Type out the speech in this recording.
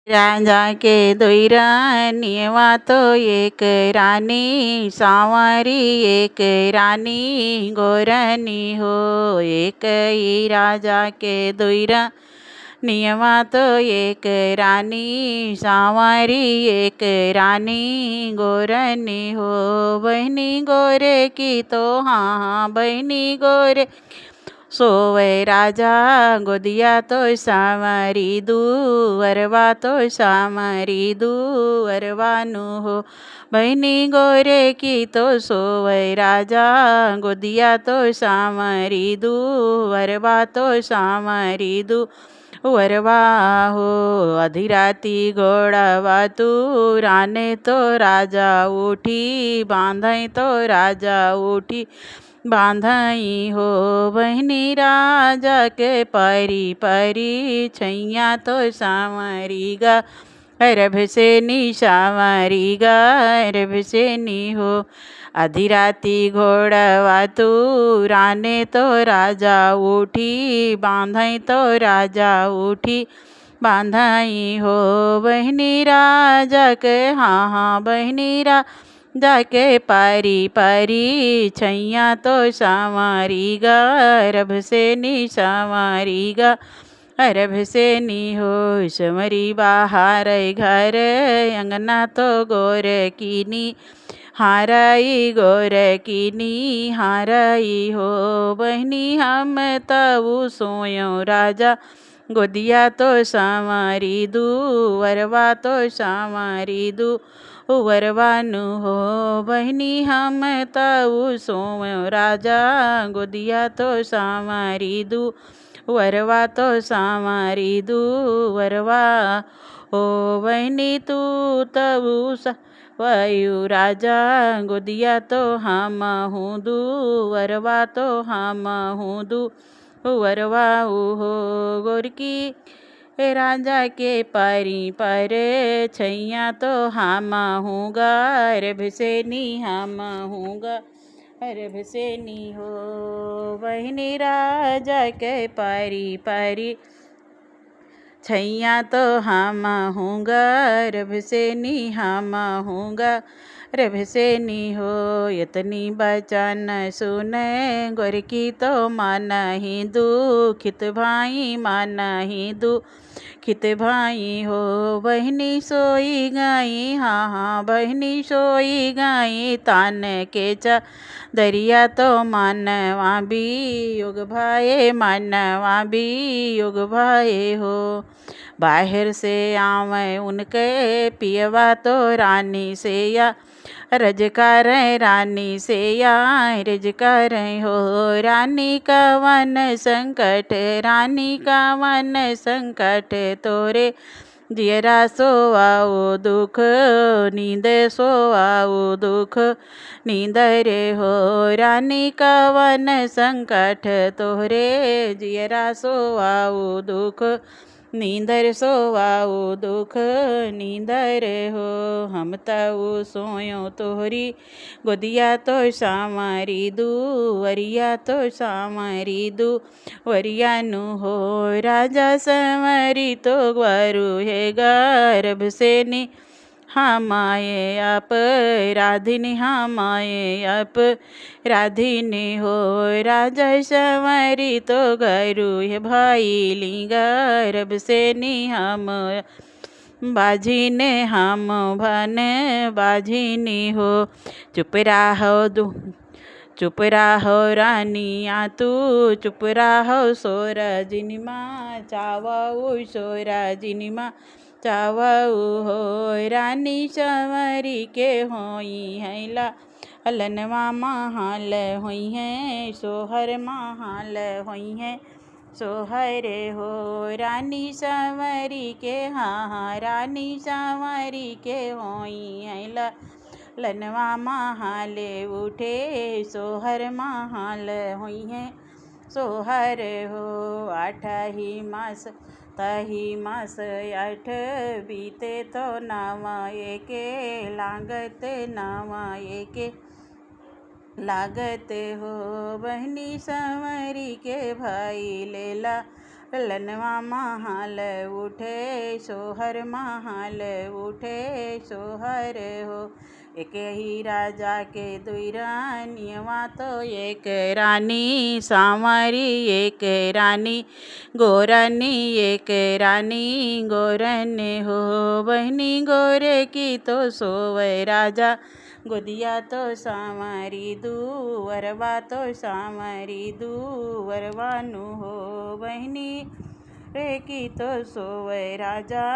राजा के दुई रानियवा तो एक रानी सांवरी एक रानी गोरनी हो। एक ही राजा के दुई रानियवा तो एक रानी सांवरी एक रानी गोरनी हो। बहनी गोरे की तो हाँ बहनी गोरे सोवे राजा गोदिया तो सामरी दुअरवा तो सामरी दुअरवानु हो। बहनी गोरे की तो सोवे राजा गोदिया तो सामरी दुअरवा तो सामरी दु वरवा हो। अधिराती घोड़ावा तू राने तो राजा उठी बांधई तो राजा उठी बांधई हो। बहनी राजा के परी परी छैया तो सामरी गा रभ से नी सामरी गा रभ से नी हो। अधिराती घोड़वा तू राने तो राजा उठी बांधई तो राजा उठी बांधई हो। बहनी राजा के हाँ हाँ बहनी जाके पारी पारी छैया तो सामारी गा रभ से नी सामारी गा रभ से नी हो। समरी बाहर घर अंगना तो गोर कीनी हाराई गोर कीनी हाराई हो। बहनी हम तऊ सोयो राजा गोदिया तो सामारी दू वरवा तो सामारी दू वरवानु हो। बहनी हम तऊ सोयो राजा गोदिया तो सामारी दू वरवा तो सामारी दू वरवा हो। बहनी तू तऊ वायु राजा गोदिया तो हम हूँ दू वरवा तो हम हूँ दू वरवा हो। गोरकी राजा के परी पर छैया तो हम हूँगा रभ से नी हम हूँगा रभ से नी हो। बहनी राजा के परी परी छैया तो हम हूँगा रभ से नी हम हूँगा रभ से नी हो। यतनी बचन सुने गोरकी तो मन ही दुखित भाई मन ही दुखित भाई हो। बहनी सोई गई हाँ हाँ बहनी सोई गई तान के दरिया तो मानवा भी योग भाए मानवा भी योग भाए हो। बाहर से आवे उनके पियवा तो रानी से या रजकार रानी से या रजकार हो। रानी का वन संकट रानी का वन संकट तोरे जियरा सोवाओ दुख नींद सोवाओ दुख नींद रे हो। रानी का वन संकट तोरे जियरा सोवाओ दुख नींदर सोवाओ दुख नींदर हो। हम तऊ सोयो तोहरी गोदिया तो सामरी दू वरिया तो सामरी दू वरियानु हो। राजा समरी तो ग्वारू है गर्भ से नी हमाये आप राधिनी हमाये आप राधिनी हो। राजा समरी तो गरु है भाई लिंगा रब से नी हम बाझिने हम भन बाझिनी हो। चुप रहो चुप रहो रानिया तू चुप रहो सोरा जिनिमा चावाऊ सोरा जिनिमा चावाऊ हो। रानी संवरी के होई है लनवा महाल हुई है सोहर महाल हुई है सोहर हो। रानी संवरी के हाँ रानी संवरी के होई है लनवा महाल उठे सोहर महाल हुई है सोहर हो। आठ ही मास तही मास आठ बीते तो नावा एके लागत नावा एके लागत हो। बहनी संवरी के भाई लेला ललनवा महाल उठे सोहर महाल उठे सोहर हो। एक ही राजा के दुई रानियवा तो एक रानी सांवरी एक रानी गोरनी एक रानी गोरन हो। बहनी गोरे की तो सोवे राजा गोदिया तो सांवरी दूवरवा तो सांवरी दूवरवानु हो। बहनी रे की तो सोवे राजा